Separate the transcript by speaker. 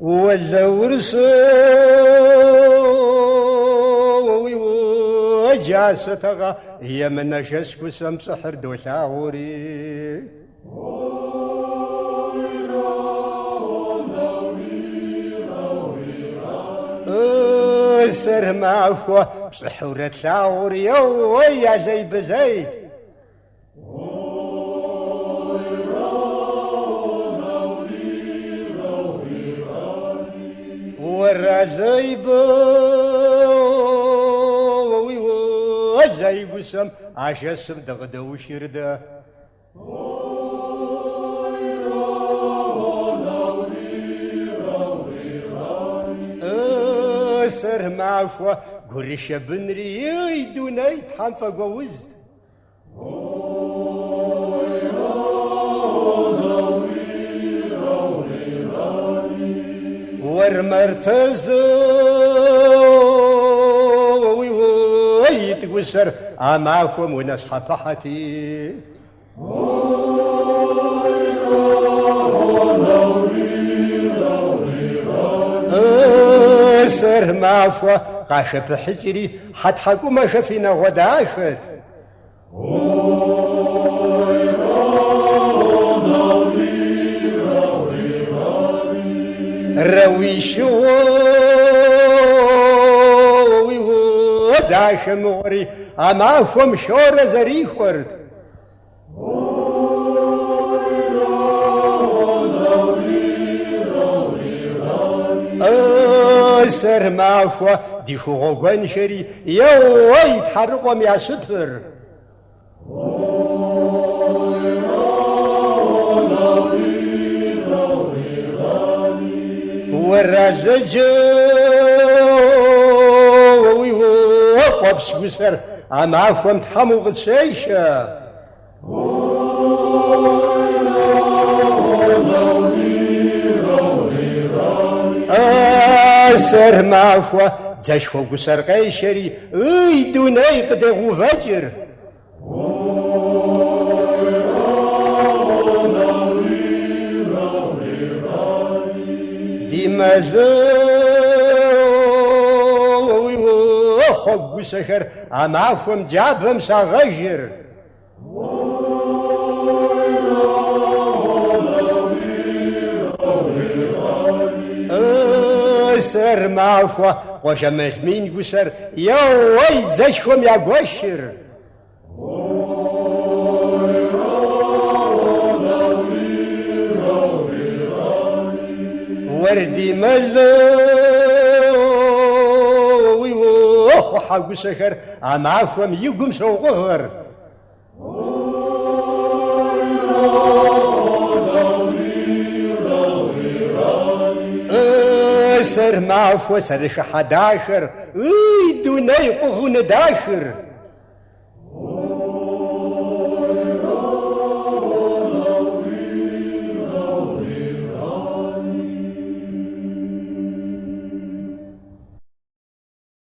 Speaker 1: والزورسو وجاستغا هي من نشسكو سمسحر دوساوري سر معفو بصحورة ثاوري ويا زي بزيت والرزيب وزي قسم عشسم دغدو شرده سر معفو قرش بنري يدوني تحنفق ووزد ورمرتز ويتقسر معفو ونسحة طحتي سر معفو قاشة بحجري حتحكو ما شفينا وداشت رويشو وداش موري معفو مشورة زريخ ورد سر معفو دي فوقوان شري يو يتحرقوا يا سفر والرزج وقبس بسر معفو متحمو غتسيشة سر معفو زشفو قسر قيشري دوني قدغو فجر دي مازو خب قسر معفو مجابهم ساغجر سر معفو وشمس مين قسر يا ويد زشفم يا قوشر وردي مزو وحق سكر معفو يقوم سو غهر سر معفو سر 11 دوني قهون داشر